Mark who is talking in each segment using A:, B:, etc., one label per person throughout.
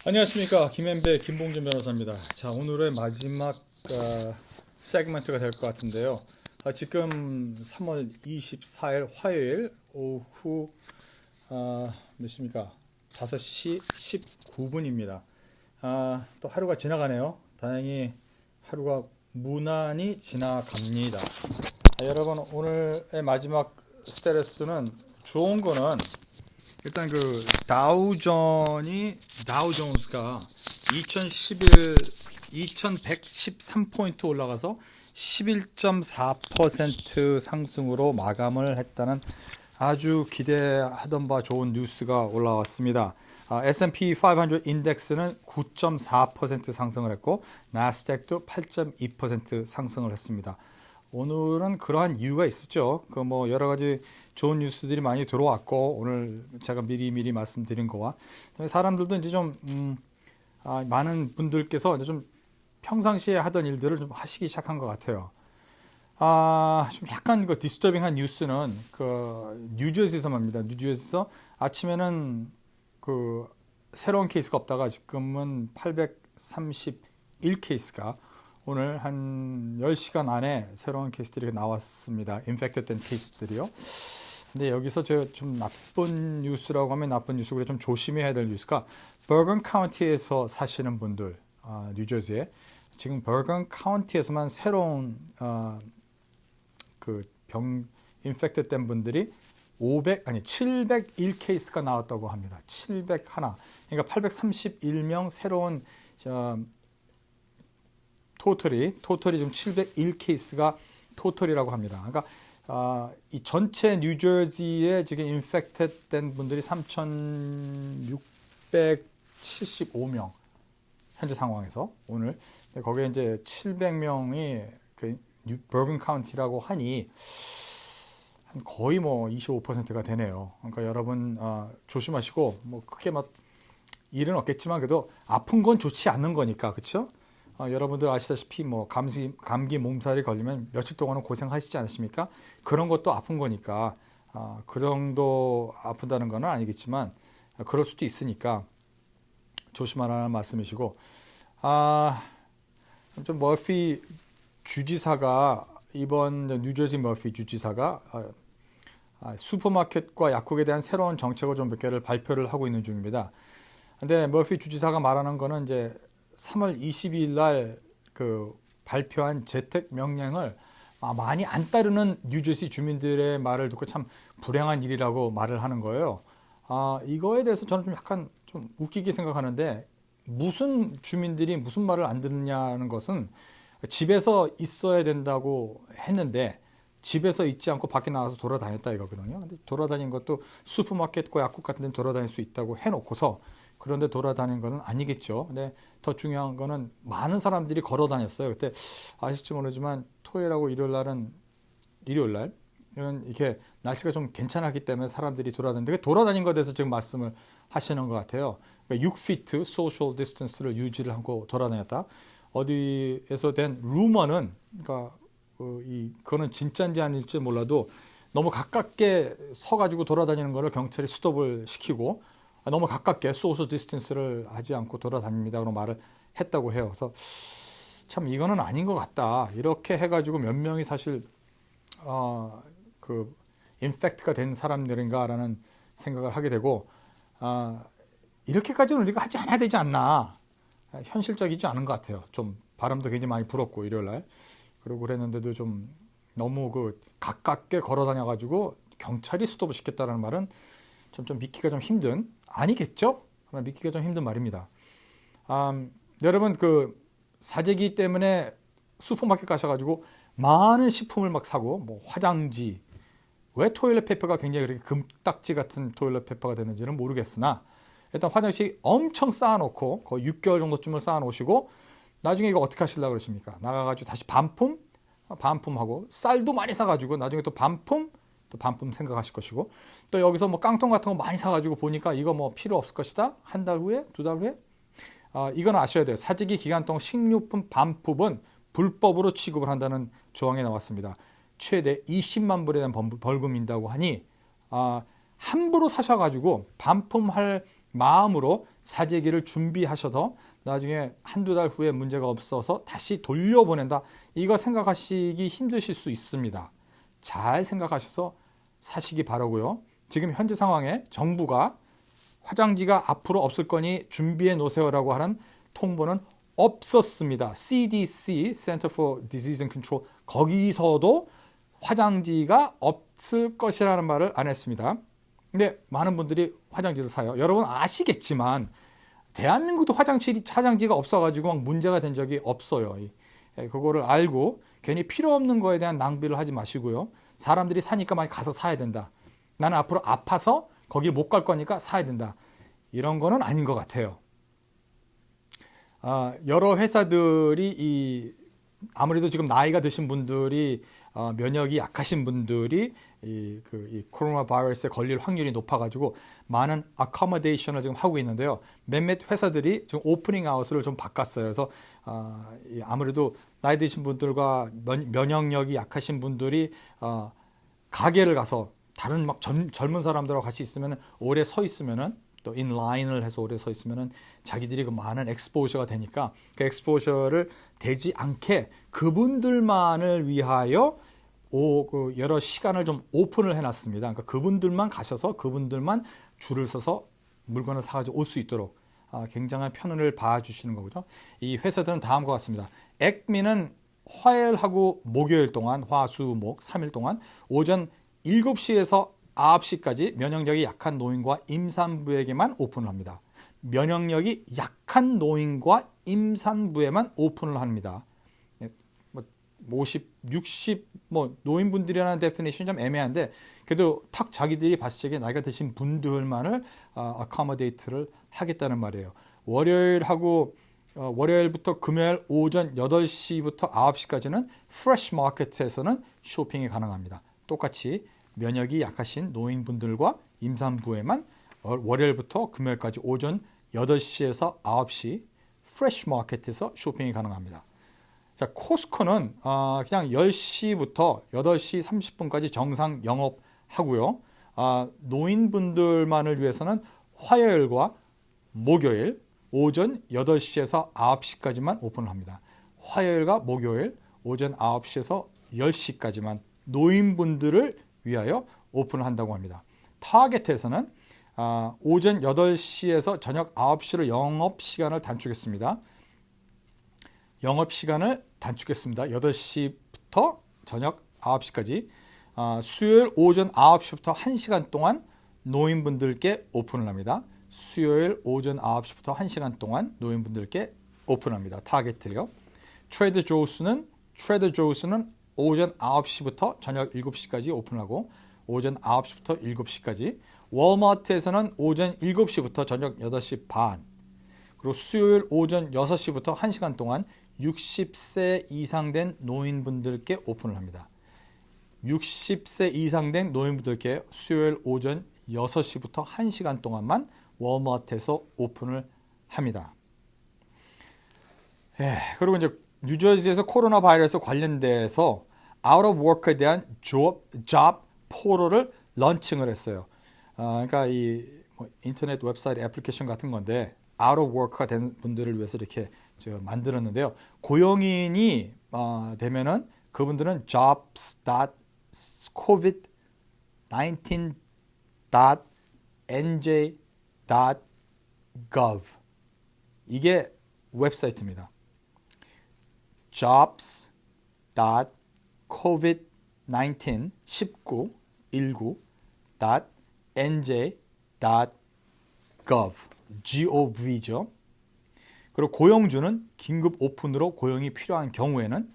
A: 안녕하십니까. 김현배 김봉준 변호사입니다. 자, 오늘의 마지막 세그먼트가 될 것 같은데요. 지금 3월 24일 화요일 오후 몇 시입니까? 5시 19분입니다. 또 하루가 지나가네요. 다행히 하루가 무난히 지나갑니다. 여러분, 오늘의 마지막 스테레스는 좋은 거는 일단 그 다우존스가 2113포인트 올라가서 11.4% 상승으로 마감을 했다는 아주 기대하던 바 좋은 뉴스가 올라왔습니다. S&P 500 인덱스는 9.4% 상승을 했고 나스닥도 8.2% 상승을 했습니다. 오늘은 그러한 이유가 있었죠. 그 뭐 여러 가지 좋은 뉴스들이 많이 들어왔고 오늘 제가 미리 말씀드린 거와 사람들도 이제 좀 많은 분들께서 이제 좀 평상시에 하던 일들을 좀 하시기 시작한 것 같아요. 좀 약간 그 디스터빙한 뉴스는 그 뉴저지에서 말입니다. 뉴저지에서 아침에는 그 새로운 케이스가 없다가 지금은 831 케이스가 오늘 한 10시간 안에 새로운 케이스들이 나왔습니다. 인펙트된 케이스들이요. 근데 여기서 좀 나쁜 뉴스라고 하면 나쁜 뉴스고 좀 조심해야 될 뉴스가 버건 카운티에서 사시는 분들, 뉴저지에 지금 버건 카운티에서만 새로운 그 인펙트된 분들이 701 케이스가 나왔다고 합니다. 701. 그러니까 831명 새로운 토털이 지금 701 케이스가 토털이라고 합니다. 그러니까 이 전체 뉴저지에 지금 인펙트된 분들이 3,675명 현재 상황에서 오늘 거기에 이제 700명이 그 버건 카운티라고 하니 한 거의 뭐 25%가 되네요. 그러니까 여러분 조심하시고 뭐 크게 막 일은 없겠지만 그래도 아픈 건 좋지 않는 거니까 그렇죠? 여러분들 아시다시피 뭐 감기 몸살이 걸리면 며칠 동안은 고생하시지 않으십니까? 그런 것도 아픈 거니까 그 정도 아픈다는 건 아니겠지만 그럴 수도 있으니까 조심하라는 말씀이시고 좀 머피 주지사가 이번 뉴저지 머피 주지사가 슈퍼마켓과 약국에 대한 새로운 정책을 좀 몇 개를 발표를 하고 있는 중입니다. 근데 머피 주지사가 말하는 거는 이제 3월 22일 날 그 발표한 재택 명령을 많이 안 따르는 뉴저지 주민들의 말을 듣고 참 불행한 일이라고 말을 하는 거예요. 이거에 대해서 저는 좀 약간 좀 웃기게 생각하는데 무슨 주민들이 무슨 말을 안 듣느냐는 것은 집에서 있어야 된다고 했는데 집에서 있지 않고 밖에 나가서 돌아다녔다 이거거든요. 근데 돌아다닌 것도 슈퍼마켓과 약국 같은 데 돌아다닐 수 있다고 해놓고서 그런데 돌아다닌 거는 아니겠죠. 근데 더 중요한 거는 많은 사람들이 걸어 다녔어요. 그때 아실지 모르지만 토요일하고 일요일 날은 이런 이렇게 날씨가 좀 괜찮았기 때문에 사람들이 돌아다니는데 돌아다닌 것에 대해서 지금 말씀을 하시는 것 같아요. 그러니까 6피트 소셜 디스턴스를 유지를 하고 돌아다녔다. 어디에서 된 루머는 그러니까 그거는 진짜인지 아닐지 몰라도 너무 가깝게 서가지고 돌아다니는 거를 경찰이 스톱을 시키고 너무 가깝게 소셜 디스턴스를 하지 않고 돌아다닙니다. 그런 말을 했다고 해요. 그래서 참 이거는 아닌 것 같다. 이렇게 해가지고 몇 명이 사실 그 인펙트가 된 사람들인가라는 생각을 하게 되고 이렇게까지는 우리가 하지 않아야 되지 않나. 현실적이지 않은 것 같아요. 좀 바람도 굉장히 많이 불었고 일요일날 그러고 그랬는데도 좀 너무 그 가깝게 걸어다녀가지고 경찰이 스톱을 시켰다는 말은 좀 믿기가 좀 힘든 아니겠죠? 그러나 믿기가 좀 힘든 말입니다. 여러분 그 사재기 때문에 슈퍼마켓 가셔가지고 많은 식품을 막 사고 뭐 화장지 왜 토일렛 페이퍼가 굉장히 그렇게 금딱지 같은 토일렛 페이퍼가 되는지는 모르겠으나 일단 화장실 엄청 쌓아놓고 거의 6개월 정도쯤을 쌓아놓으시고 나중에 이거 어떻게 하시려고 그러십니까? 나가가지고 다시 반품하고 쌀도 많이 사가지고 나중에 또 반품 생각하실 것이고 또 여기서 뭐 깡통 같은 거 많이 사가지고 보니까 이거 뭐 필요 없을 것이다. 한 달 후에, 2달 후에 이건 아셔야 돼요. 사재기 기간 동안 식료품 반품은 불법으로 취급을 한다는 조항이 나왔습니다. 최대 20만 불에 대한 벌금이 있다고 하니 함부로 사셔가지고 반품할 마음으로 사재기를 준비하셔서 나중에 한두 달 후에 문제가 없어서 다시 돌려보낸다. 이거 생각하시기 힘드실 수 있습니다. 잘 생각하셔서 사시기 바라고요. 지금 현재 상황에 정부가 화장지가 앞으로 없을 거니 준비해 놓으세요라고 하는 통보는 없었습니다. CDC, Center for Disease and Control, 거기서도 화장지가 없을 것이라는 말을 안 했습니다. 근데 많은 분들이 화장지를 사요. 여러분 아시겠지만 대한민국도 화장지가 없어가지고 막 문제가 된 적이 없어요. 그거를 알고 괜히 필요 없는 거에 대한 낭비를 하지 마시고요. 사람들이 사니까 많이 가서 사야 된다. 나는 앞으로 아파서 거길 못 갈 거니까 사야 된다. 이런 거는 아닌 것 같아요. 여러 회사들이 아무래도 지금 나이가 드신 분들이 면역이 약하신 분들이 이 코로나 바이러스에 걸릴 확률이 높아가지고 많은 어커머데이션을 지금 하고 있는데요. 몇몇 회사들이 지금 오프닝 아웃을 좀 바꿨어요. 그래서 아무래도 나이 드신 분들과 면역력이 약하신 분들이 가게를 가서 다른 막 젊은 사람들하고 같이 있으면 오래 서 있으면은 또 인라인을 해서 오래 서 있으면은 자기들이 그 많은 엑스포저가 되니까 그 엑스포저를 되지 않게 그분들만을 위하여 여러 시간을 좀 오픈을 해놨습니다. 그러니까 그분들만 가셔서 그분들만 줄을 서서 물건을 사가지고 올 수 있도록 굉장한 편을 봐주시는 거죠. 이 회사들은 다음과 같습니다. 액미는 화요일하고 목요일 동안 화수목 3일 동안 오전 7시에서 9시까지 면역력이 약한 노인과 임산부에게만 오픈을 합니다. 면역력이 약한 노인과 임산부에만 오픈을 합니다. 50, 60 노인분들이라는 데피니션이 좀 애매한데 그래도 탁 자기들이 봤을 적에 나이가 드신 분들만을 어커머데이트를 하겠다는 말이에요. 월요일부터 금요일 오전 8시부터 9시까지는 프레시 마켓에서는 쇼핑이 가능합니다. 똑같이 면역이 약하신 노인분들과 임산부에만 월요일부터 금요일까지 오전 8시에서 9시 프레시 마켓에서 쇼핑이 가능합니다. 자, 코스코는 그냥 10시부터 8시 30분까지 정상 영업하고요. 노인분들만을 위해서는 화요일과 목요일 오전 8시에서 9시까지만 오픈을 합니다. 화요일과 목요일 오전 9시에서 10시까지만 노인분들을 위하여 오픈을 한다고 합니다. 타겟에서는 오전 8시에서 저녁 9시로 영업시간을 단축했습니다. 8시부터 저녁 9시까지 수요일 오전 9시부터 1시간 동안 노인분들께 오픈을 합니다. 수요일 오전 9시부터 1시간 동안 노인분들께 오픈합니다. 타겟을요. 트레이더 조스는 오전 9시부터 저녁 7시까지 오픈하고 오전 9시부터 7시까지 월마트에서는 오전 7시부터 저녁 8시 반 그리고 수요일 오전 6시부터 1시간 동안 60세 이상 된 노인분들께 오픈을 합니다. 60세 이상 된 노인분들께 수요일 오전 6시부터 1시간 동안만 월마트에서 오픈을 합니다. 그리고 이제 뉴저지에서 코로나 바이러스 관련돼서 out of work에 대한 job 포털을 런칭을 했어요. 그러니까 인터넷 웹사이트 애플리케이션 같은 건데 out of work가 된 분들을 위해서 이렇게 만들었는데요. 고용인이 되면은 그분들은 jobs.covid19.nj.gov 이게 웹사이트입니다. jobs.covid19.nj.gov죠. 그리고 고용주는 긴급 오픈으로 고용이 필요한 경우에는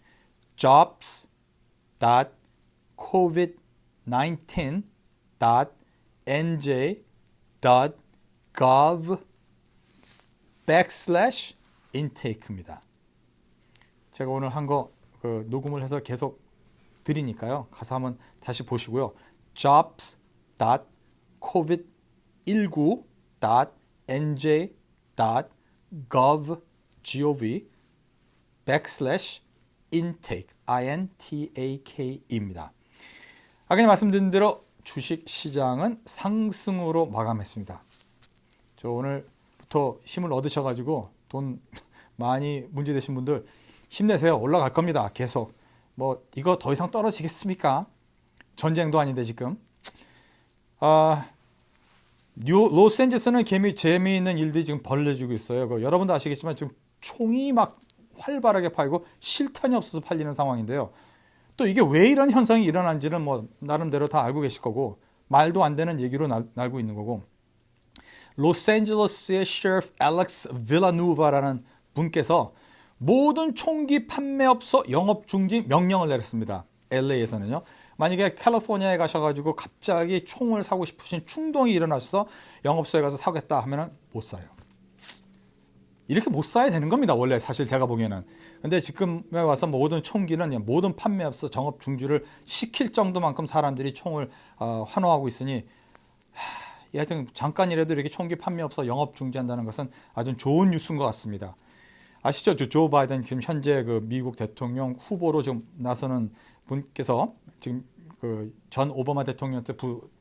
A: jobs.covid19.nj.gov/intake입니다. 제가 오늘 한 거 녹음을 해서 계속 드리니까요. 가서 한번 다시 보시고요. jobs.covid19.nj.gov/intake INTAKE입니다. 아까 말씀드린 대로 주식 시장은 상승으로 마감했습니다. 저 오늘부터 부터 힘을 얻으셔가지고 돈 많이 문제되신 분들 힘내세요. 올라갈 겁니다. 계속. 뭐 이거 더 이상 떨어지겠습니까? 전쟁도 아닌데 지금. 로스앤젤레스는 재미있는 일들이 지금 벌어지고 있어요. 여러분도 아시겠지만 지금 총이 막 활발하게 팔고 실탄이 없어서 팔리는 상황인데요. 또 이게 왜 이런 현상이 일어난지는 뭐 나름대로 다 알고 계실 거고 말도 안 되는 얘기로 날고 있는 거고 로스앤젤레스의 셰리프 알렉스 빌라누바라는 분께서 모든 총기 판매업소 영업 중지 명령을 내렸습니다. LA에서는요. 만약에 캘리포니아에 가셔가지고 갑자기 총을 사고 싶으신 충동이 일어나서 영업소에 가서 사겠다 하면은 못 사요. 이렇게 못 사야 되는 겁니다. 원래 사실 제가 보기에는. 근데 지금에 와서 모든 총기는 모든 판매업소 영업 중지를 시킬 정도만큼 사람들이 총을 환호하고 있으니 하여튼 잠깐이라도 이렇게 총기 판매업소 영업 중지한다는 것은 아주 좋은 뉴스인 것 같습니다. 아시죠? 조 바이든 지금 현재 그 미국 대통령 후보로 지금 나서는 분께서 지금 그 전 오바마 대통령 때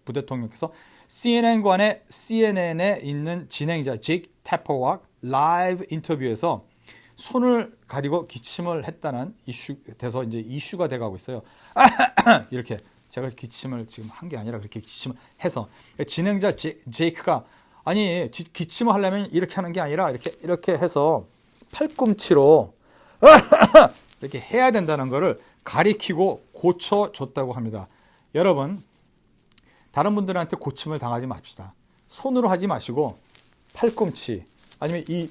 A: 부대통령께서 CNN에 있는 진행자 제이크 태퍼와 라이브 인터뷰에서 손을 가리고 기침을 했다는 돼서 이제 이슈가 돼가고 있어요. 이렇게 제가 기침을 지금 한 게 아니라 그렇게 기침을 해서 진행자 제이크가 아니 기침을 하려면 이렇게 하는 게 아니라 이렇게 해서 팔꿈치로 이렇게 해야 된다는 것을 가리키고 고쳐줬다고 합니다. 여러분 다른 분들한테 고침을 당하지 맙시다. 손으로 하지 마시고 팔꿈치 아니면 이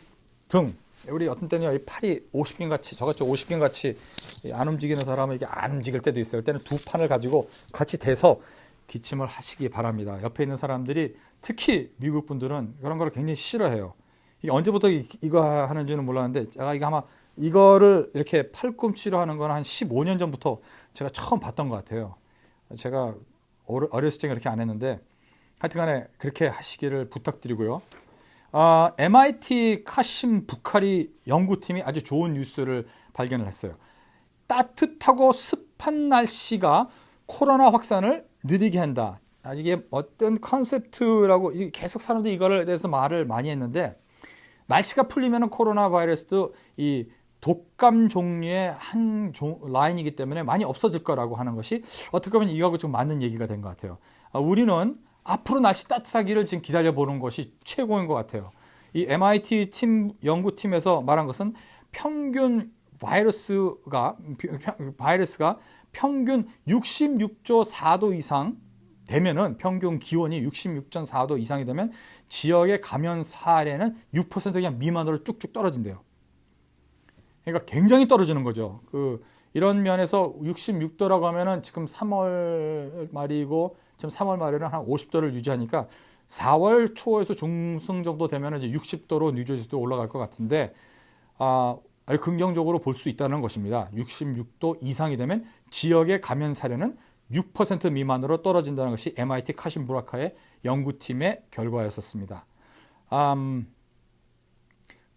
A: 등 우리 어떤 때는 이 팔이 50긴 같이 저같이 50긴 같이 안 움직이는 사람은 이게 안 움직일 때도 있어요. 그때는 두 판을 가지고 같이 대서 기침을 하시기 바랍니다. 옆에 있는 사람들이 특히 미국 분들은 그런 걸 굉장히 싫어해요. 이게 언제부터 이거 하는지는 몰랐는데 제가 이거 아마 이거를 이렇게 팔꿈치로 하는 건 한 15년 전부터 제가 처음 봤던 것 같아요. 제가 어렸을 때 그렇게 안 했는데 하여튼간에 그렇게 하시기를 부탁드리고요. MIT 카심 부카리 연구팀이 아주 좋은 뉴스를 발견을 했어요. 따뜻하고 습한 날씨가 코로나 확산을 느리게 한다. 이게 어떤 컨셉트라고 계속 사람들이 이거에 대해서 말을 많이 했는데 날씨가 풀리면 코로나 바이러스도 이 독감 종류의 한 라인이기 때문에 많이 없어질 거라고 하는 것이 어떻게 보면 이거하고 좀 맞는 얘기가 된 것 같아요. 우리는 앞으로 날씨 따뜻하기를 지금 기다려보는 것이 최고인 것 같아요. 이 MIT 연구팀에서 말한 것은 평균 바이러스가 평균 66조 4도 이상 되면은 평균 기온이 66.4도 이상이 되면 지역의 감염 사례는 6% 그냥 미만으로 쭉쭉 떨어진대요. 그러니까 굉장히 떨어지는 거죠. 이런 면에서 66도라고 하면은 지금 3월 말이고 지금 3월 말에는 한 50도를 유지하니까 4월 초에서 중순 정도 되면은 이제 60도로 뉴저지도 올라갈 것 같은데 아주 긍정적으로 볼 수 있다는 것입니다. 66도 이상이 되면 지역의 감염 사례는 6% 미만으로 떨어진다는 것이 MIT 카심 부라카의 연구팀의 결과였었습니다.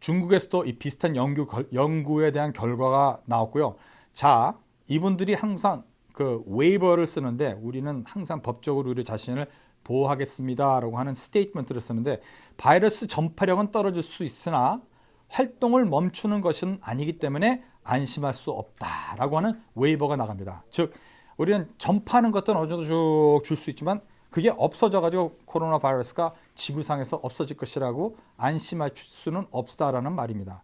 A: 중국에서도 이 비슷한 연구에 대한 결과가 나왔고요. 자, 이분들이 항상 그 웨이버를 쓰는데 우리는 항상 법적으로 우리 자신을 보호하겠습니다라고 하는 스테이트먼트를 쓰는데 바이러스 전파력은 떨어질 수 있으나 활동을 멈추는 것은 아니기 때문에 안심할 수 없다라고 하는 웨이버가 나갑니다. 즉 우리는 전파하는 것들은 어느 정도 쭉 줄 수 있지만 그게 없어져가지고 코로나 바이러스가 지구상에서 없어질 것이라고 안심할 수는 없다라는 말입니다.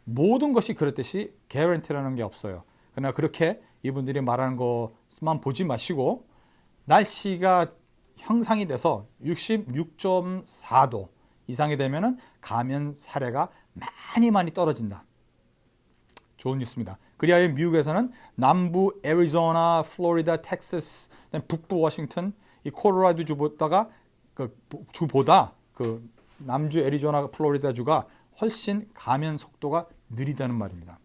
A: 모든 것이 그렇듯이 개런티라는 게 없어요. 그러나 그렇게 이분들이 말하는 것만 보지 마시고 날씨가 형상이 돼서 66.4도 이상이 되면은 감염 사례가 많이 떨어진다. 좋은 뉴스입니다. 그리하여 미국에서는 남부 애리조나, 플로리다, 텍사스, 북부 워싱턴, 이 콜로라도 주보다 남주 애리조나, 플로리다 주가 훨씬 감염 속도가 느리다는 말입니다.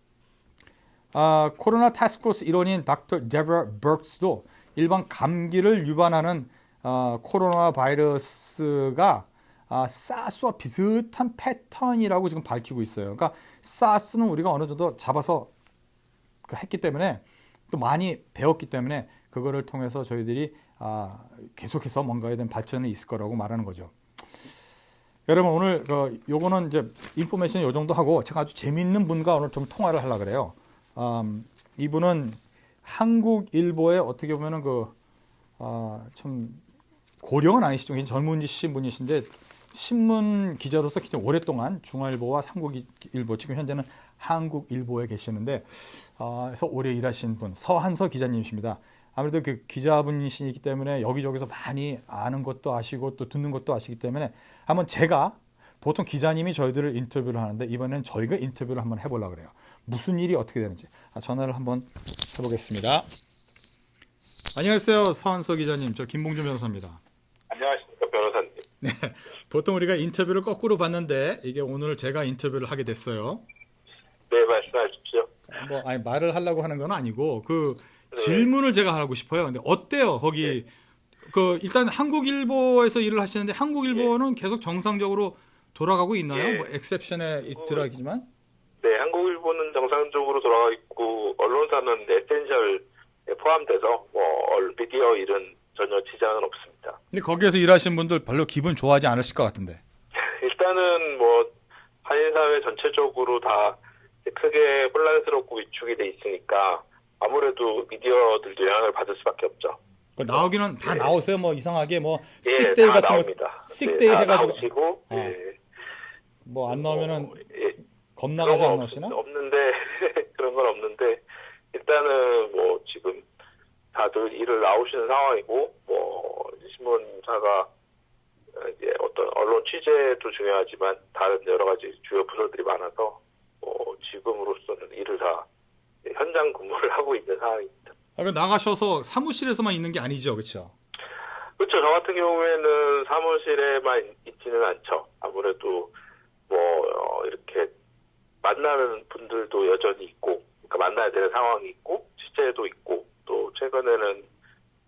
A: 코로나 타스크포스 일원인 닥터 데브라 버크스도 일반 감기를 유발하는 코로나 바이러스가 사스와 비슷한 패턴이라고 지금 밝히고 있어요. 그러니까 사스는 우리가 어느 정도 잡아서 했기 때문에 또 많이 배웠기 때문에 그거를 통해서 저희들이 계속해서 뭔가에 대한 발전이 있을 거라고 말하는 거죠. 여러분 오늘 요거는 이제 인포메이션 요 정도 하고 제가 아주 재밌는 분과 오늘 좀 통화를 하려고 그래요. 이분은 한국일보에 어떻게 보면은 참 고령은 아니시죠. 굉장히 젊으신 분이신데 신문 기자로서 굉장히 오랫동안 중앙일보와 한국일보, 지금 현재는 한국일보에 계시는데 그래서 오래 일하신 분 서한서 기자님이십니다. 아무래도 그 기자분이시기 때문에 여기저기서 많이 아는 것도 아시고 또 듣는 것도 아시기 때문에 한번 제가 보통 기자님이 저희들을 인터뷰를 하는데 이번엔 저희가 인터뷰를 한번 해보려고 그래요. 무슨 일이 어떻게 되는지 전화를 한번 해보겠습니다. 안녕하세요, 서한서 기자님. 저 김봉준 변호사입니다.
B: 안녕하십니까, 변호사님.
A: 네, 보통 우리가 인터뷰를 거꾸로 받는데 이게 오늘 제가 인터뷰를 하게 됐어요.
B: 네, 말씀하십시오.
A: 아니, 말을 하려고 하는 건 아니고
B: 네.
A: 질문을 제가 하고 싶어요. 근데 어때요? 거기 일단 한국일보에서 일을 하시는데 한국일보는 계속 정상적으로 돌아가고 있나요? 뭐 엑셉션에 있더라지만.
B: 네, 한국일보는 정상적으로 돌아가 있고 언론사는 에센셜에 포함돼서 미디어 일은 전혀 지장은 없습니다.
A: 근데 거기에서 일하시는 분들 별로 기분 좋아하지 않으실 것 같은데.
B: 일단은 한인사회 전체적으로 다 크게 혼란스럽고 위축이 돼 있으니까 아무래도 미디어들도 영향을 받을 수밖에 없죠.
A: 나오기는 다 나오세요. 뭐 이상하게
B: 식데이 같은 나옵니다.
A: 식데이 해가지고.
B: 나오시고,
A: 안 나오면은 겁나가지 안 나오시나?
B: 없는데 그런 건 없는데 일단은 지금 다들 일을 나오시는 상황이고 신문사가 이제 어떤 언론 취재도 중요하지만 다른 여러 가지 주요 부서들이 많아서 지금으로서는 일을 다 현장 근무를 하고 있는 상황입니다.
A: 나가셔서 사무실에서만 있는 게 아니죠, 그렇죠?
B: 그렇죠. 저 같은 경우에는 사무실에만 있지는 않죠. 아무래도 이렇게 만나는 분들도 여전히 있고, 그러니까 만나야 되는 상황이 있고, 취재도 있고, 또 최근에는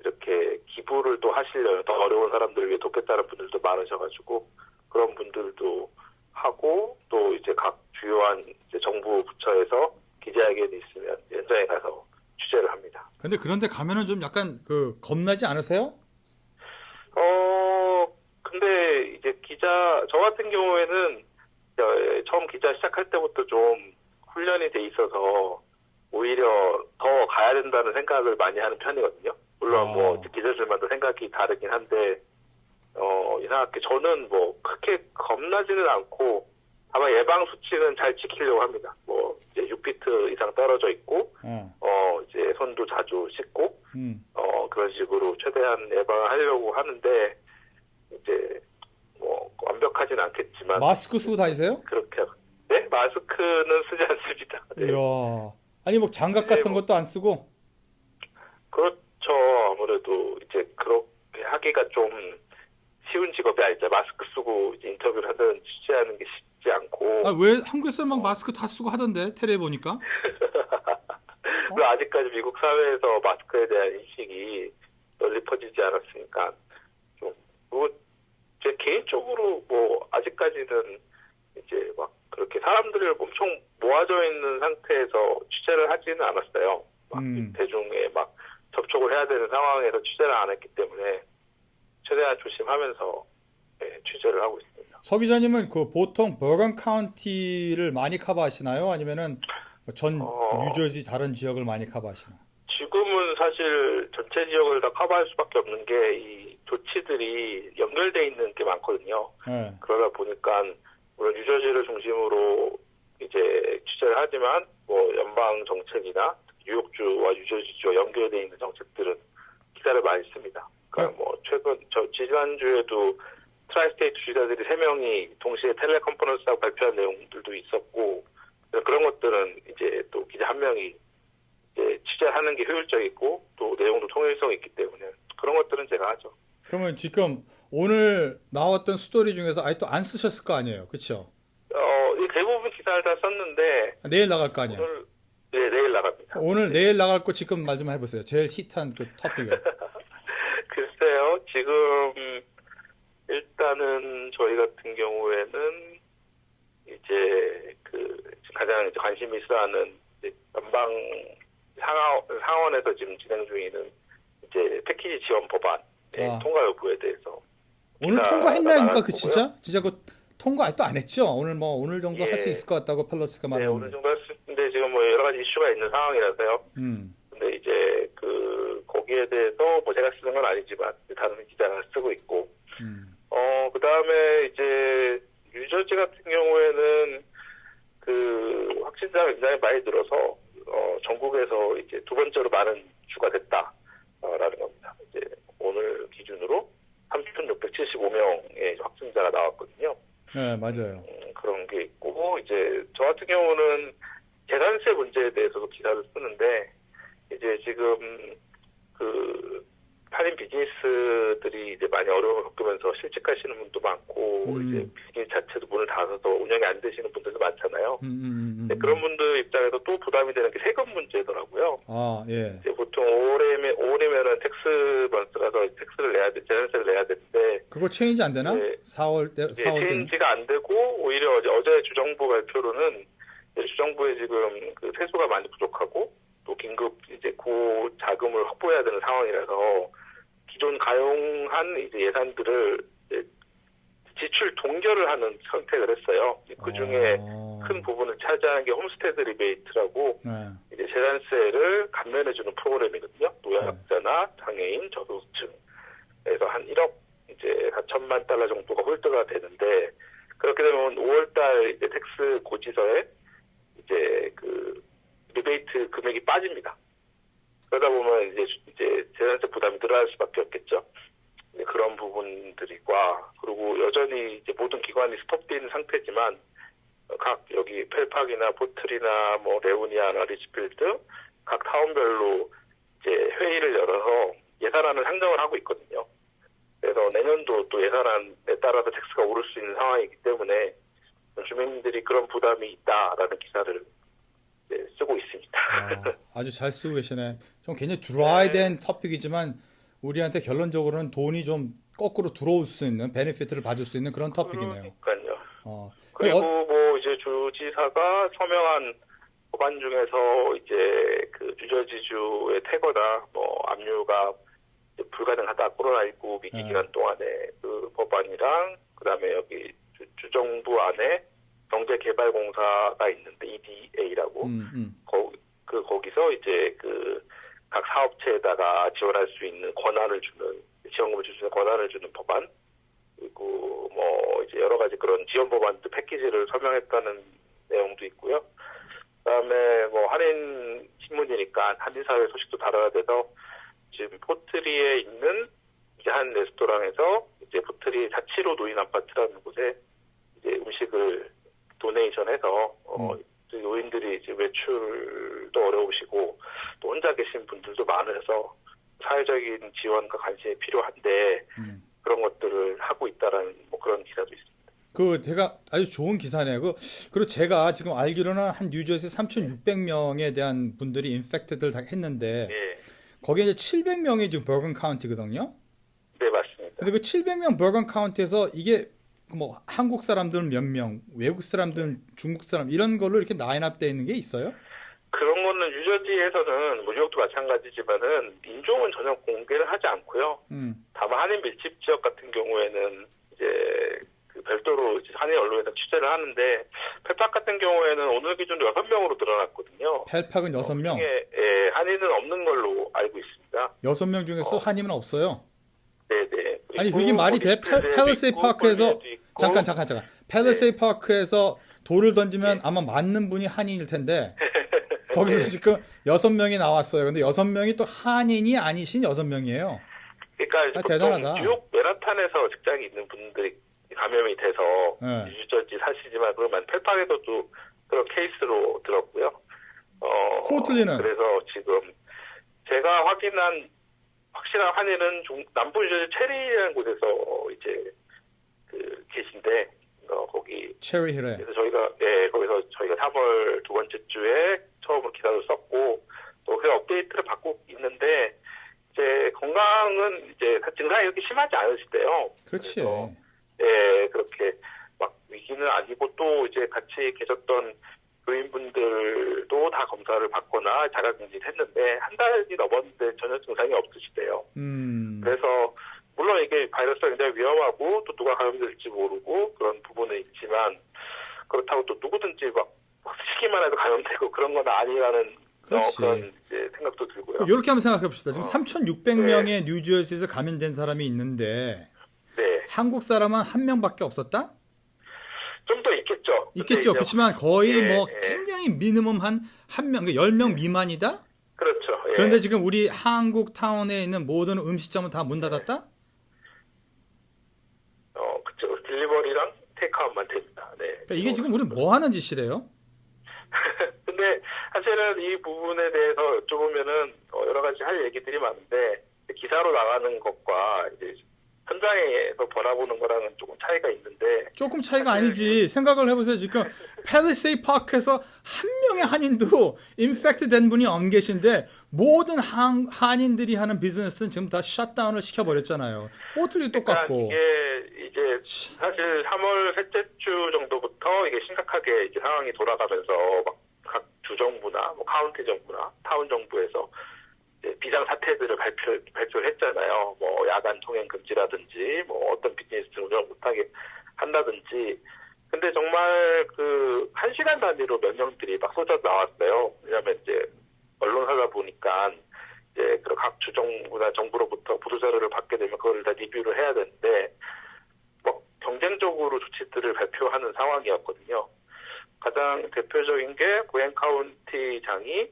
B: 이렇게 기부를 또 하시려는 더 어려운 사람들을 위해 돕겠다는 분들도 많으셔가지고 그런 분들도 하고 또 이제 각 주요한 이제 정부 부처에서 기자회견이 있으면 현장에 가서 취재를 합니다.
A: 그런데 가면은 좀 약간 겁나지 않으세요?
B: 근데 이제 저 같은 경우에는 처음 기자 시작할 때부터 좀 훈련이 돼 있어서 오히려 더 가야 된다는 생각을 많이 하는 편이거든요. 물론 기자들마다 생각이 다르긴 한데 이상하게 저는 크게 겁나지는 않고 다만 예방 수칙은 잘 지키려고 합니다. 이제 6피트 이상 떨어져 있고 이제 손도 자주 씻고 그런 식으로 최대한 예방을 하려고 하는데 이제 완벽하진 않겠지만
A: 마스크 쓰고 다니세요?
B: 그렇게 네? 마스크는 쓰지 않습니다. 네.
A: 이야. 아니 장갑 같은 것도 안 쓰고?
B: 그렇죠. 아무래도 이제 그렇게 하기가 좀 쉬운 직업이 아니죠. 마스크 쓰고 이제 인터뷰를 하든 취재하는 게 쉽지 않고.
A: 왜 한국에서 막 마스크 다 쓰고 하던데 텔레 보니까?
B: 아직까지 미국 사회에서 마스크에 대한 인식이 널리 퍼지지 않았으니까 제 개인적으로 아직까지는 이제 그렇게 사람들을 엄청 모아져 있는 상태에서 취재를 하지는 않았어요. 대중에 접촉을 해야 되는 상황에서 취재를 안 했기 때문에 최대한 조심하면서 취재를 하고 있습니다.
A: 서 기자님은 보통 버건 카운티를 많이 커버하시나요? 아니면은 전 뉴저지 다른 지역을 많이 커버하시나요?
B: 지금은 사실 전체 지역을 다 커버할 수밖에 없는 게 이 조치들이 연결돼 있는 게 많거든요.
A: 네.
B: 그러다 보니까 물론 뉴저지를 중심으로 이제 취재를 하지만 연방 정책이나 뉴욕주와 뉴저지주와 연결돼 있는 정책들은 기사를 많이 씁니다. 그러니까 지난주에도 트라이스테이트 주지사들이 3명이 동시에 텔레컨퍼런스하고 발표한 내용들도 있었고 그런 것들은 이제 또 기자 한 명이 이제 취재하는 게 효율적이고 또 내용도 통일성이 있기 때문에 그런 것들은 제가 하죠.
A: 그러면 지금 오늘 나왔던 스토리 중에서 아예 또 안 쓰셨을 거 아니에요, 그렇죠?
B: 대부분 기사를 다 썼는데
A: 내일 나갈 거 아니에요?
B: 내일 나갑니다.
A: 오늘 내일 나갈 거 지금 말 좀 해보세요. 제일 힙한 토픽을.
B: 글쎄요, 지금 일단은 저희 같은 경우에는 이제 가장 관심 있어하는 연방 상원에서 지금 진행 중에는 이제 패키지 지원 법안 통과 여부에 대해서
A: 오늘 통과했나요? 진짜 통과 또 안 했죠. 오늘 정도 할 수
B: 예.
A: 있을 것 같다고 펠로스가
B: 네, 어느
A: 말하는데.
B: 정도 할 수 있는데 지금 뭐 여러 가지 이슈가 있는 상황이라서요.
A: 음.
B: 근데 이제 거기에 대해서 뭐 제가 쓰는 건 아니지만 다른 기자가 쓰고 있고, 그다음에 이제 뉴저지 같은 경우에는 확진자가 굉장히 많이 늘어서 전국에서 이제 두 번째로 많은 주가 됐다라는 겁니다. 이제 오늘 기준으로 3,675명의 확진자가 나왔거든요.
A: 네, 맞아요.
B: 그런 게 있고, 이제 저 같은 경우는 재산세 문제에 대해서도 기사를 쓰는데, 이제 지금 한인 비즈니스들이 이제 많이 어려움을 겪으면서 실직하시는 분도 많고, 이제 비즈니스 자체도 문을 닫아서 운영이 안 되시는 분들도 많잖아요. 근데 그런 분들 입장에서 또 부담이 되는 게 세금 문제더라고요.
A: 아, 예.
B: 이제 보통 5월이면은 텍스 번스라서 재산세를 내야 되는데,
A: 그거 체인지 안 되나?
B: 네.
A: 4월 때.
B: 체인지가 안 되고, 오히려 어제 주정부 발표로는 주정부에 지금 세수가 많이 부족하고, 또 긴급 이제 구 자금을 확보해야 되는 상황이라서 기존 가용한 이제 예산들을 이제 지출 동결을 하는 선택을 했어요. 그 중에 큰 부분을 차지하는 게 홈스테드 리베이트라고
A: 네.
B: 이제 재산세를 감면해주는 프로그램이거든요. 노약자나 장애인, 저소득층에서 한 1억 이제 4천만 달러 정도가 홀드가 되는데, 그렇게 되면 5월달 이제 텍스 고지서에 이제 리베이트 금액이 빠집니다. 그러다 보면 이제 재산세 부담이 늘어날 수밖에 없겠죠. 그런 부분들과, 그리고 여전히 이제 모든 기관이 스톱되어 있는 상태지만 각 여기 펠팍이나 포틀이나 뭐 레오니아나 리치필드 각 타운별로 이제 회의를 열어서 예산안을 상정을 하고 있거든요. 그래서 내년도 또 예산안에 따라서 텍스가 오를 수 있는 상황이기 때문에 주민들이 그런 부담이 있다라는 기사를 쓰고 있습니다.
A: 아주 잘 쓰고 계시네. 좀 굉장히 드라이된 토픽이지만 우리한테 결론적으로는 돈이 좀 거꾸로 들어올 수 있는, 베네피트를 받을 수 있는 그런 토픽이네요.
B: 그러니까요. 그리고 뭐 이제 주지사가 서명한 법안 중에서 이제 뉴저지주의 퇴거나 뭐 압류가 불가능하다, 코로나19 위기 기간 동안에 그 법안이랑, 그다음에 여기 주정부 안에 경제개발공사가 있는데 EDA라고 거기서 이제 각 사업체에다가 지원할 수 있는 권한을 주는, 지원금을 줄 수 있는 권한을 주는 법안, 그리고 뭐 이제 여러 가지 그런 지원 법안들 패키지를 설명했다는 내용도 있고요. 그다음에 뭐 한인 신문이니까 한인 사회 소식도 다뤄야 돼서 지금 포트리에 있는 이제 한 레스토랑에서 이제 포트리 자치로 노인 아파트라는 곳에 이제 음식을 도네이션해서 노인들이 이제 외출도 어려우시고 또 혼자 계신 분들도 많으셔서 사회적인 지원과 관심이 필요한데 그런 것들을 하고 있다라는 뭐 그런 기사도 있습니다.
A: 제가 아주 좋은 기사네요. 그리고 제가 지금 알기로는 한 뉴저지 3,600명에 대한 분들이 인펙트들 다 했는데,
B: 네.
A: 거기에 이제 700명이 지금 버건 카운티거든요.
B: 네, 맞습니다.
A: 근데 그 700명 버건 카운티에서 이게 뭐 한국 사람들은 몇 명, 외국 사람들은 중국 사람, 이런 걸로 이렇게 라인업 되어 있는 게 있어요?
B: 그런 거는 뉴저지에서는 뭐 뉴욕도 마찬가지지만은 인종은 전혀 공개를 하지 않고요. 다만 한인 밀집 지역 같은 경우에는 이제 별도로 이제 한인 언론에서 취재를 하는데, 펠팍 같은 경우에는 오늘 기준으로 6명으로 늘어났거든요.
A: 펠팍은 6명?
B: 예, 한인은 없는 걸로 알고 있습니다.
A: 6명 중에서 한인은 없어요?
B: 네네.
A: 아니 그게 말이 돼? 팰리세이 파크에서 잠깐 팰리세이 파크에서 돌을 던지면 아마 맞는 분이 한인일 텐데 거기서 지금 6명이 나왔어요. 근데 6명이 또 한인이 아니신 6명이에요.
B: 그러니까
A: 대단하다.
B: 뉴욕 맨하탄에서 직장이 있는 분들이 감염이 돼서 뉴저지 사시지만 그러면 펠팍에서도 그런 케이스로 들었고요.
A: 포틀리는?
B: 그래서 지금 제가 확인한 확실한 한인은 남부 뉴저지 체리라는 곳에서 이제 계신데 거기
A: 체리힐에.
B: 그래서 거기서 저희가 3월 두 번째 주에 처음으로 기사를 썼고 또 그 업데이트를 받고 있는데, 이제 건강은 이제 증상이 이렇게 심하지 않으시대요.
A: 그렇지.
B: 그렇게 막 위기는 아니고, 또 이제 같이 계셨던 교인분들도 다 검사를 받거나 자가격리를 했는데 한 달이 넘었는데 전혀 증상이 없으시대요. 그래서 물론 이게 바이러스가 굉장히 위험하고 또 누가 감염될지 모르고 그런 부분은 있지만 막 시기만 해도 감염되고 그런 건 아니라는
A: 그렇지.
B: 그런 이제 생각도 들고요.
A: 이렇게 한번 생각해 봅시다. 지금 3,600명의 뉴저지에서 감염된 사람이 있는데
B: 네,
A: 한국 사람은 한 명밖에 없었다?
B: 좀 더 있겠죠. 근데
A: 있겠죠.
B: 이제
A: 그렇지만 거의
B: 예,
A: 뭐
B: 예.
A: 굉장히 미니멈 한 명, 10명 미만이다?
B: 그렇죠. 예.
A: 그런데 지금 우리 한국 타운에 있는 모든 음식점은 다 문 닫았다?
B: 그쵸. 딜리버리랑 테이크아웃만 됩니다. 네.
A: 그러니까 이게 지금 우리 뭐 하는 짓이래요?
B: 근데 사실은 이 부분에 대해서 여쭤보면은 여러 가지 할 얘기들이 많은데 기사로 나가는 것과 이제 현장에서 바라보는 거랑은 조금 차이가 있는데
A: 조금 차이가 아니지. 생각을 해보세요. 지금 팰리세이 파크에서 한 명의 한인도 인펙트 된 분이 안 계신데 모든 한인들이 하는 비즈니스는 지금 다 셧다운을 시켜버렸잖아요. 포틀이 똑같고.
B: 이게 이제 사실 3월 셋째 주 정도부터 이게 심각하게 이제 상황이 돌아가면서 막 각 주정부나 뭐 카운티 정부나 타운 정부에서 이제 비상 사태들을 발표를 했잖아요. 뭐 야간 통행 금지라든지 뭐 어떤 비즈니스를 운영 못하게 한다든지. 근데 정말 그 1시간 단위로 몇 명들이 막 쏟아 나왔어요. 왜냐하면 이제 언론사다 보니까 이제 각 주정부나 정부로부터 보도자료를 받게 되면 그걸 다 리뷰를 해야 되는데 뭐 경쟁적으로 조치들을 발표하는 상황이었거든요. 가장 대표적인 게 고행 카운티장이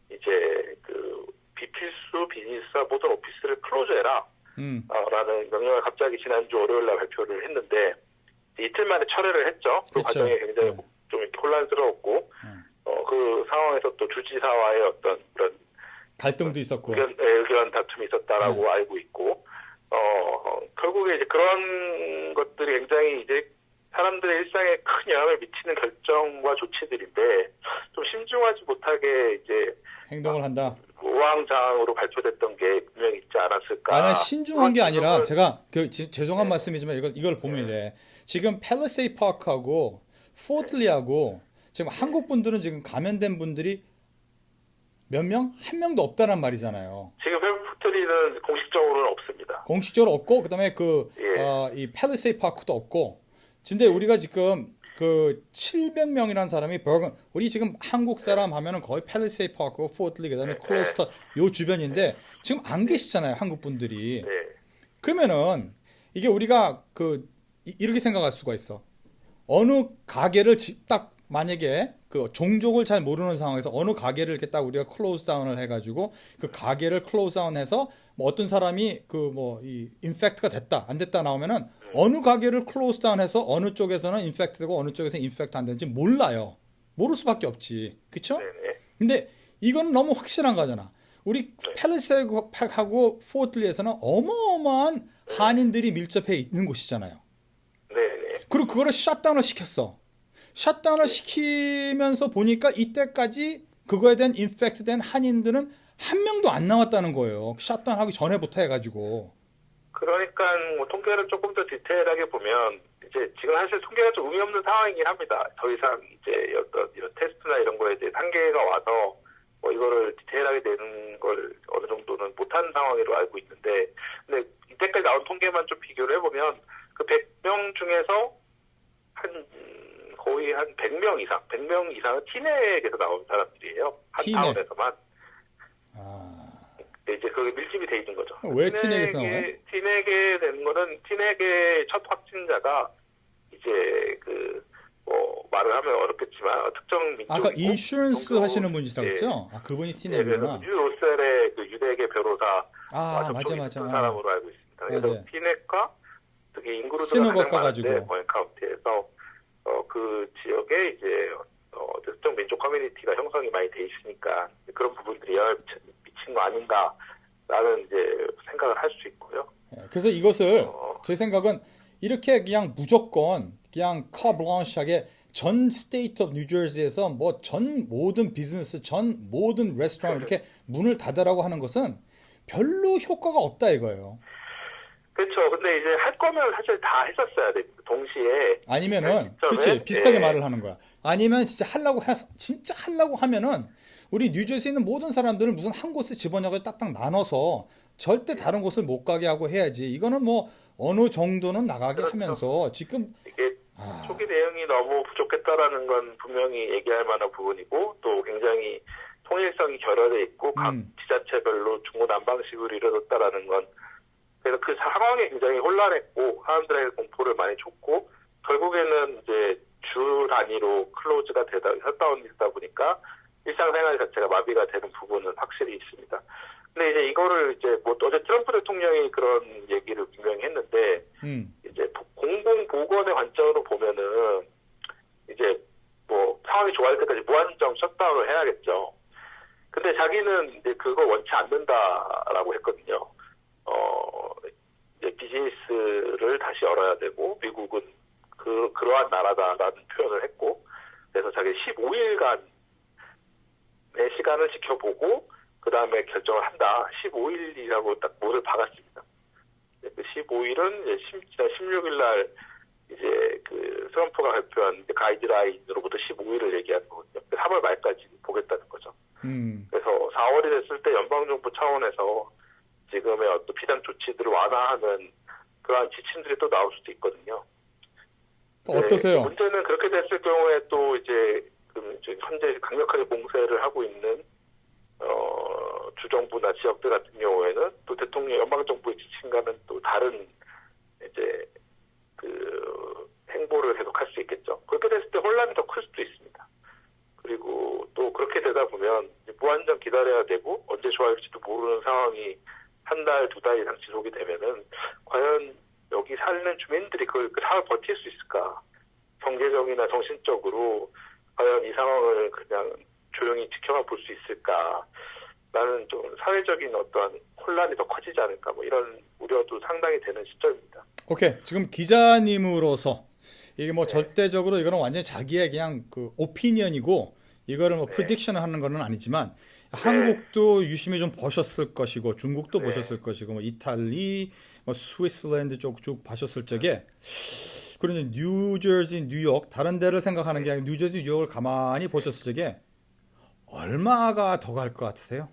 B: 이제 그 비필수 비즈니스와 모든 오피스를 클로즈해라 라는 명령을 갑자기 지난주 월요일날 발표를 했는데 이틀 만에 철회를 했죠. 그
A: 그렇죠.
B: 과정이 굉장히 좀 이렇게 혼란스러웠고 그 상황에서 또 주지사와의 어떤 그런
A: 갈등도 있었고
B: 의견 다툼이 있었다라고 알고 있고 결국에 이제 그런 것들이 굉장히 이제 사람들의 일상에 큰 영향을 미치는 결정과 조치들인데 좀 신중하지 못하게 이제
A: 행동을 한다.
B: 우왕좌왕으로 발표됐던 게 분명히 있지 않았을까.
A: 난 신중한 게 아니라
B: 그건-
A: 제가 죄송한 말씀이지만 이걸 보면 이래. 지금 팰리세이 파크하고 포틀리하고 지금 한국 분들은 지금 감염된 분들이 몇 명? 한 명도 없다란 말이잖아요.
B: 지금 펠프트리는 공식적으로는 없습니다.
A: 공식적으로 없고 그다음에
B: 예.
A: 이 팰리세이 파크도 없고. 근데 우리가 지금 그 700명이라는 사람이 우리 지금 한국 사람 하면은 거의 팰리세이 파크, 포틀리 그다음에 클로스터 요 주변인데 지금 안 계시잖아요, 한국 분들이.
B: 네.
A: 그러면은 이게 우리가 이렇게 생각할 수가 있어. 어느 가게를 딱 만약에 그 종족을 잘 모르는 상황에서 어느 가게를 이렇게 딱 우리가 클로즈 다운을 해가지고 그 가게를 클로즈 다운해서 뭐 어떤 사람이 이 인펙트가 됐다 안 됐다 나오면은 어느 가게를 클로즈 다운해서 어느 쪽에서는 인펙트되고 어느 쪽에서는 인펙트 안 되는지 몰라요. 모를 수밖에 없지, 그렇죠?
B: 네네.
A: 근데 이건 너무 확실한 거잖아. 우리 팰리세이하고 포틀리에서는 어마어마한 한인들이 밀접해 있는 곳이잖아요.
B: 네네.
A: 그리고 그거를 셧다운을 시켰어. 셧다운을 시키면서 보니까 이때까지 그거에 대한 인펙트된 한인들은 한 명도 안 나왔다는 거예요. 셧다운 하기 전에부터 해가지고.
B: 그러니까 뭐 통계를 조금 더 디테일하게 보면 이제 지금 사실 통계가 좀 의미 없는 상황이긴 합니다. 더 이상 이제 어떤 이런 테스트나 이런 거에 대해 한계가 와서 뭐 이거를 디테일하게 내는 걸 어느 정도는 못한 상황으로 알고 있는데, 근데 이때까지 나온 통계만 좀 비교를 해보면 그 100명 중에서 거의 한 100명 이상은 티넥에서 나온 사람들이에요. 한
A: 티넥.
B: 타운에서만.
A: 아,
B: 이제 그게 밀집이 돼 있는 거죠.
A: 왜 티넥에서 나와요?
B: 티넥에 되는 거는 티넥의 첫 확진자가 이제 뭐 말을 하면 어렵겠지만 특정 민족
A: 아까 인슈런스 하시는 분이시라고 했죠? 아, 그분이 티넥이구나.
B: 뉴 로셀의 그 유대계 변호사
A: 맞아.
B: 사람으로 알고 있습니다. 그래서
A: 맞아요.
B: 티넥과 특히 인구로도
A: 스노거
B: 가장 많은데
A: 가지고.
B: 고행 카운티에서 그 지역에 이제 특정 민족 커뮤니티가 형성이 많이 돼 있으니까 그런 부분들이 영향을 미친 거 아닌가라는 이제 생각을 할 수 있고요.
A: 그래서 이것을 제 생각은 이렇게 그냥 무조건 그냥 카블랑시하게 전 스테이트 오브 뉴저지에서 뭐 전 모든 비즈니스, 전 모든 레스토랑 이렇게 문을 닫으라고 하는 것은 별로 효과가 없다 이거예요.
B: 그렇죠. 근데 이제 할 거면 사실 다 했었어야 됩니다. 동시에.
A: 아니면은
B: 시점에,
A: 그렇지 비슷하게
B: 예.
A: 말을 하는 거야. 아니면 진짜 하려고 하면은 우리 뉴저지에 있는 모든 사람들을 무슨 한 곳에 집어넣어 딱딱 나눠서 절대 다른 곳을 못 가게 하고 해야지. 이거는 뭐 어느 정도는 나가게
B: 그렇죠.
A: 하면서 지금
B: 이게 초기 대응이 너무 부족했다라는 건 분명히 얘기할 만한 부분이고 또 굉장히 통일성이 결여돼 있고 각 지자체별로 중구난방식으로 이루어졌다라는 건 그래서 그 상황이 굉장히 혼란했고 사람들에게 공포를 많이 줬고 결국에는 이제 주 단위로 클로즈가 셧다운이 되다 보니까 일상생활 자체가 마비가 되는 부분은 확실히 있습니다. 근데 이제 이거를 이제 뭐 어제 트럼프 대통령이 그런 얘기를 분명히 했는데 이제 공공보건의 관점으로 보면은 이제 뭐 상황이 좋아질 때까지 무한정 셧다운을 해야겠죠. 근데 자기는 이제 그거 원치 않는다라고 했거든요. 이제 비즈니스를 다시 열어야 되고 미국은 그러한 나라다라는 표현을 했고 그래서 자기 15일간의 시간을 지켜보고 그 다음에 결정을 한다. 15일이라고 딱 못을 박았습니다. 그 15일은 지난 16일 날 이제 그 트럼프가 발표한 가이드라인으로부터 15일을 얘기하는 거거든요. 3월 말까지 보겠다는 거죠. 그래서 4월이 됐을 때 연방정부 차원에서 지금의 어떤 비상 조치들을 완화하는 그러한 지침들이 또 나올 수도 있거든요.
A: 어떠세요?
B: 네, 문제는 그렇게 됐을 경우에 또 이제 현재 강력하게 봉쇄를 하고 있는 주정부나 지역들 같은 경우에는 또 대통령 연방정부의 지침과는 또 다른 이제 그 행보를 계속할 수 있겠죠. 그렇게 됐을 때 혼란이 더 클 수도 있습니다. 그리고 또 그렇게 되다 보면 무한정 기다려야 되고 언제 좋아질지도 모르는 상황이 한 달, 두 달 이상 지속이 되면은 과연 여기 사는 주민들이 그 상황을 버틸 수 있을까? 경제적이나 정신적으로 과연 이 상황을 그냥 조용히 지켜만 볼 수 있을까? 라는 좀 사회적인 어떤 혼란이 더 커지지 않을까? 뭐 이런 우려도 상당히 되는 시점입니다.
A: 오케이. 지금 기자님으로서 이게 뭐 절대적으로 이거는 완전히 자기의 그냥 그 오피니언이고 이거를 뭐 프리딕션을 하는 건 아니지만 한국도 유심히 좀 보셨을 것이고 중국도 보셨을 것이고 뭐 이탈리, 뭐 스위스랜드 쪽 쭉 보셨을 적에 그리고 이제 뉴저지, 뉴욕 다른 데를 생각하는 게 아니라 뉴저지, 뉴욕을 가만히 보셨을 적에 얼마가 더 갈 것 같으세요?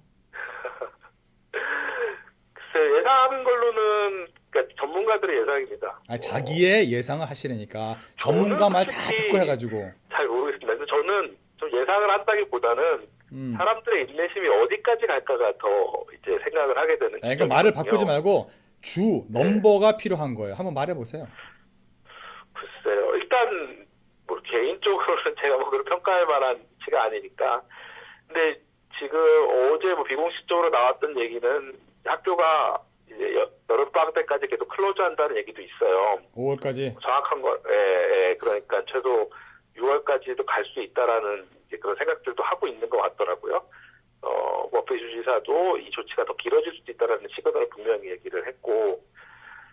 B: 글쎄 예상하는 걸로는 그러니까 전문가들의 예상입니다.
A: 아니, 자기의 예상을 하시려니까 전문가 말 다 듣고 해가지고
B: 잘 모르겠습니다. 그래서 저는 좀 예상을 한다기보다는 사람들의 인내심이 어디까지 갈까가 더 이제 생각을 하게 되는.
A: 그러니까 말을 바꾸지 말고 주 넘버가 필요한 거예요. 한번 말해보세요.
B: 글쎄요. 일단 뭐 개인적으로는 제가 뭐 그런 평가할 만한 위치가 아니니까. 근데 지금 어제 뭐 비공식적으로 나왔던 얘기는 학교가 이제 여름방학 때까지 계속 클로즈한다는 얘기도 있어요. 5월까지. 정확한 거, 그러니까 최소 6월까지도 갈 수 있다라는 이제 그런 생각들도 하고 있는 것 같더라고요. 머피 주지사도 이 조치가 더 길어질 수도 있다라는 시그널을 분명히 얘기를 했고,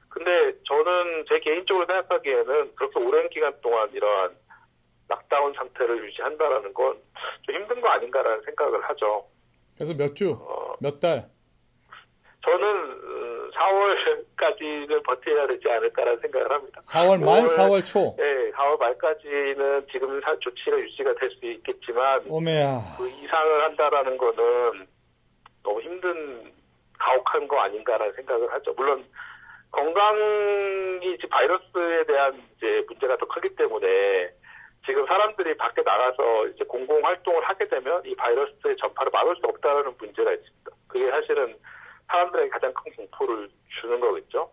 B: 근데 저는 제 개인적으로 생각하기에는 그렇게 오랜 기간 동안 이러한 락다운 상태를 유지한다라는 건 좀 힘든 거 아닌가라는 생각을 하죠.
A: 그래서 몇 주, 몇 달?
B: 저는 4월까지는 버텨야 되지 않을까라는 생각을 합니다.
A: 4월 말, 4월 초?
B: 네, 4월 말까지는 지금 조치가 유지가 될 수 있겠지만
A: 오메야.
B: 그 이상을 한다라는 거는 너무 힘든, 가혹한 거 아닌가라는 생각을 하죠. 물론 건강이 바이러스에 대한 이제 문제가 더 크기 때문에 지금 사람들이 밖에 나가서 이제 공공 활동을 하게 되면 이 바이러스의 전파를 막을 수 없다는 문제가 있습니다. 그게 사실은 사람들에게 가장 큰 공포를 주는 거겠죠.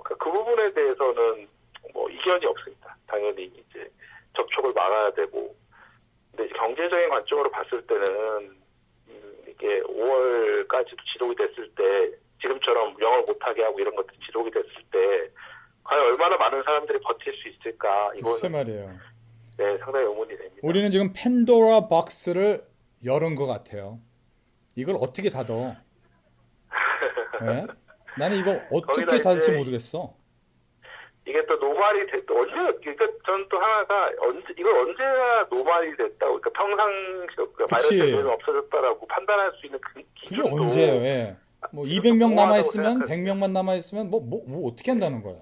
B: 그 부분에 대해서는 뭐 이견이 없습니다. 당연히 이제 접촉을 막아야 되고, 근데 이제 경제적인 관점으로 봤을 때는 이게 5월까지도 지속이 됐을 때 지금처럼 영업을 못하게 하고 이런 것들이 지속이 됐을 때 과연 얼마나 많은 사람들이 버틸 수 있을까?
A: 글쎄 말이에요.
B: 네, 상당히 의문이 됩니다.
A: 우리는 지금 팬도라 박스를 열은 것 같아요. 이걸 어떻게 닫어? 네? 나는 이거 어떻게 닫을지 모르겠어.
B: 이게 또 노말이 됐다. 그러니까 저는 또 하나가 이걸 언제나 노말이 됐다고, 그러니까 평상시 바이러스가 없어졌다라고 판단할 수 있는 그 기준도.
A: 그게 언제예요? 예. 뭐 200명 남아 있으면 100명만 남아 있으면 뭐 어떻게 한다는 거야?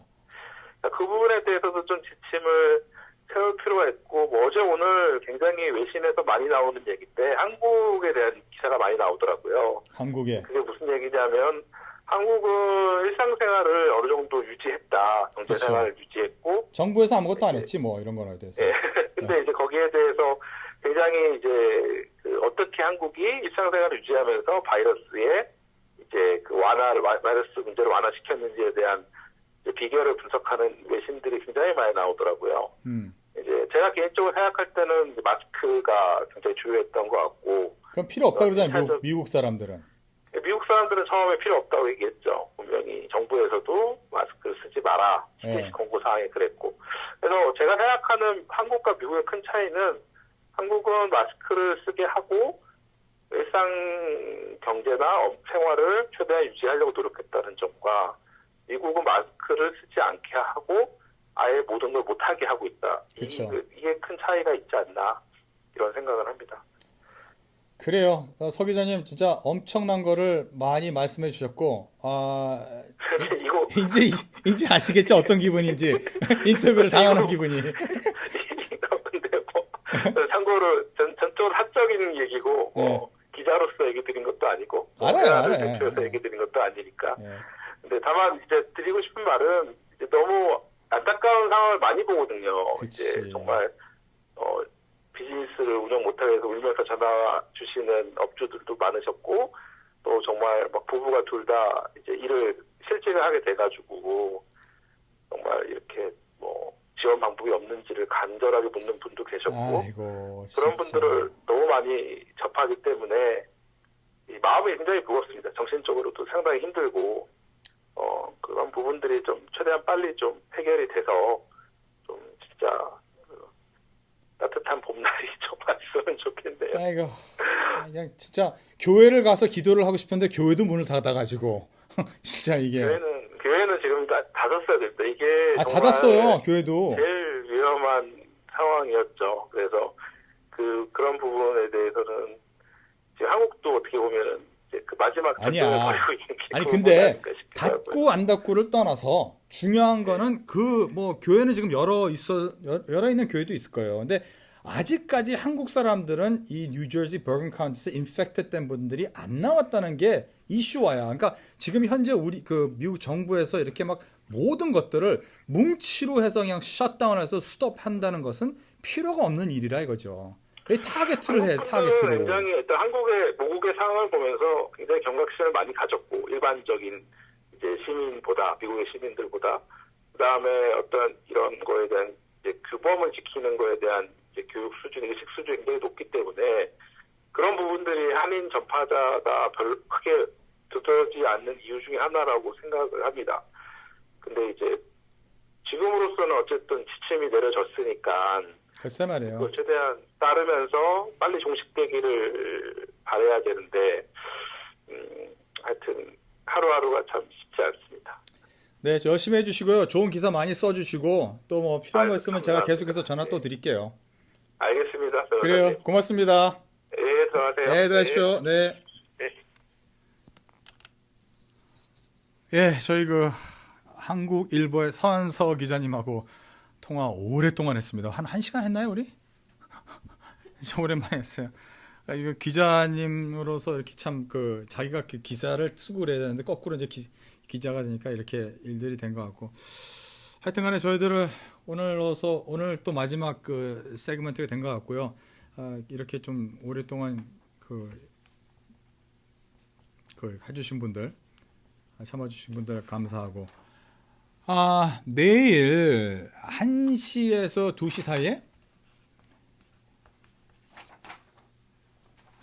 B: 그 부분에 대해서도 좀 지침을 세울 필요가 있고, 뭐 어제 오늘 굉장히 외신에서 많이 나오는 얘기인데 한국에 대한 기사가 많이 나오더라고요.
A: 한국에. 그게
B: 무슨 얘기냐면 한국은 일상생활을 어느 정도 유지했다. 경제생활을 유지했고
A: 정부에서 아무것도 안 했지 뭐 이런 거에 대해서.
B: 예. 근데 이제 거기에 대해서 굉장히 이제 어떻게 한국이 일상생활을 유지하면서 바이러스의 이제 바이러스 문제를 완화시켰는지에 대한 이제 비결을 분석하는 외신들이 굉장히 많이 나오더라고요. 이제 제가 개인적으로 생각할 때는 이제 마스크가 굉장히 주요했던 것 같고.
A: 그럼 필요 없다 그러잖아요. 미국 사람들은.
B: 미국 사람들은 처음에 필요 없다고 얘기했죠. 분명히 정부에서도 마스크를 쓰지 마라. CDC 공고사항에 그랬고. 그래서 제가 생각하는 한국과 미국의 큰 차이는 한국은 마스크를 쓰게 하고 일상 경제나 생활을 최대한 유지하려고 노력했다는 점과 미국은 마스크를 쓰지 않게 하고 아예 모든 걸 못하게 하고 있다.
A: 그렇죠.
B: 이게 큰 차이가 있지 않나 이런 생각을 합니다.
A: 그래요. 서 기자님 진짜 엄청난 거를 많이 말씀해 주셨고
B: 이거
A: 이제 아시겠죠? 어떤 기분인지 인터뷰를 당하는 기분이.
B: 근데 참고로 전적으로 사적인 얘기고 기자로서 얘기 드린 것도 아니고
A: 알아요.
B: 대표해서 얘기 드린 것도 아니니까. 근데 다만 이제 드리고 싶은 말은 이제 너무 안타까운 상황을 많이 보거든요.
A: 그치.
B: 이제 정말 비즈니스를 운영 못하게 해서 울면서 전화 주시는 업주들도 많으셨고 또 정말 막 부부가 둘 다 이제 일을 실직을 하게 돼가지고 정말 이렇게 뭐 지원 방법이 없는지를 간절하게 묻는 분도 계셨고
A: 아이고,
B: 그런 분들을 너무 많이 접하기 때문에 이 마음이 굉장히 무겁습니다. 정신적으로도 상당히 힘들고 그런 부분들이 좀 최대한 빨리 좀 해결이 돼서 좀 진짜 따뜻한 봄날이 좀 왔으면 좋겠네요.
A: 아이고, 그냥 진짜 교회를 가서 기도를 하고 싶은데 교회도 문을 닫아가지고 진짜 이게.
B: 교회는 지금 닫았어야 됐다. 이게 정말
A: 닫았어요. 교회도.
B: 제일 위험한 상황이었죠. 그래서 그런 부분에 대해서는 지금 한국도 어떻게 보면은 이제 그 마지막
A: 아니야.
B: 벌이고 있는 게
A: 아니
B: 그런
A: 근데
B: 아닐까 싶기도 하고요.
A: 닫고 안 닫고를 떠나서 중요한 거는 뭐 교회는 지금 열어 있는 교회도 있을 거예요. 근데 아직까지 한국 사람들은 이 뉴저지 버건 카운티에서 인펙트 된 분들이 안 나왔다는 게 이슈화야. 그러니까 지금 현재 우리 미국 정부에서 이렇게 막 모든 것들을 뭉치로 해서 그냥 셧다운해서 스톱한다는 것은 필요가 없는 일이라 이거죠. 타겟을 해, 타겟으로.
B: 굉장히 일단 모국의 상황을 보면서 굉장히 경각심을 많이 가졌고 일반적인 이제 시민보다 미국의 시민들보다 그다음에 어떤 이런 거에 대한 이제 규범을 지키는 거에 대한 이제 교육 수준, 의식 수준이 굉장히 높기 때문에 그런 부분들이 한인 전파자가 별로 크게 두드러지지 않는 이유 중에 하나라고 생각을 합니다. 근데 이제 지금으로서는 어쨌든 지침이 내려졌으니까
A: 글쎄 말이에요.
B: 그걸 최대한 따르면서 빨리 종식되기를 바라야 되는데 하여튼 하루하루가 참 쉽지 않습니다.
A: 네, 열심히 해주시고요. 좋은 기사 많이 써주시고 또 뭐 필요한 거 있으면 제가 계속해서 전화 또 드릴게요.
B: 알겠습니다.
A: 그래요. 고맙습니다.
B: 네, 들어가세요.
A: 네, 들어가십시오. 네. 예, 저희 한국일보의 서한서 기자님하고 통화 오랫동안 했습니다. 한 1시간 했나요, 우리? 진짜 오랜만에 했어요. 이거 기자님으로서 이렇게 참 자기가 기사를 쓰고 그래야 되는데 거꾸로 이제 기자가 되니까 이렇게 일들이 된 것 같고. 하여튼 간에 저희들은 오늘 또 마지막 세그먼트가 된 것 같고요. 이렇게 좀 오랫동안 해주신 분들, 참아주신 분들 감사하고. 내일 1시에서 2시 사이에?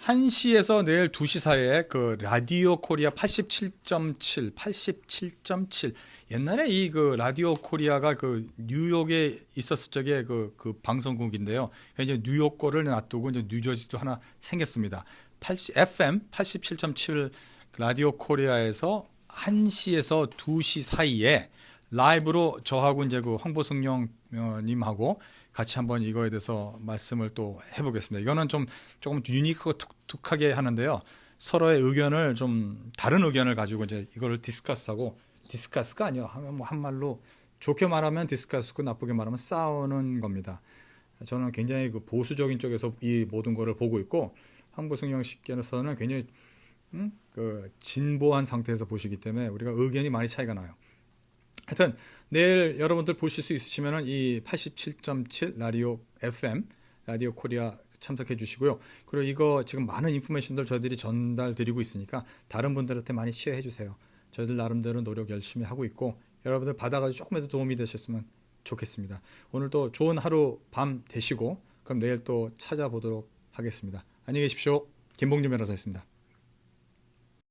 A: 1시에서 내일 2시 사이에 라디오 코리아 87.7 옛날에 이 라디오 코리아가 뉴욕에 있었을 적에 그 방송국인데요. 이제 뉴욕 거를 놔두고 이제 뉴저지도 하나 생겼습니다. FM 87.7 라디오 코리아에서 1시에서 2시 사이에 라이브로 저하고 이제 황보승용 님하고 같이 한번 이거에 대해서 말씀을 또 해보겠습니다. 이거는 조금 유니크하고 독특하게 하는데요. 서로의 의견을 다른 의견을 가지고 이제 이거를 디스커스하고, 디스커스가 아니요. 한말로 좋게 말하면 디스커스고 나쁘게 말하면 싸우는 겁니다. 저는 굉장히 보수적인 쪽에서 이 모든 거를 보고 있고, 황보승용 씨께서는 굉장히 진보한 상태에서 보시기 때문에 우리가 의견이 많이 차이가 나요. 하여튼 내일 여러분들 보실 수 있으시면은 이 87.7 라디오 FM 라디오 코리아 참석해 주시고요. 그리고 이거 지금 많은 인포메이션들 저희들이 전달 드리고 있으니까 다른 분들한테 많이 시어해 주세요. 저희들 나름대로 노력 열심히 하고 있고 여러분들 받아가지고 조금이라도 도움이 되셨으면 좋겠습니다. 오늘도 좋은 하루 밤 되시고 그럼 내일 또 찾아보도록 하겠습니다. 안녕히 계십시오. 김봉준 변호사였습니다.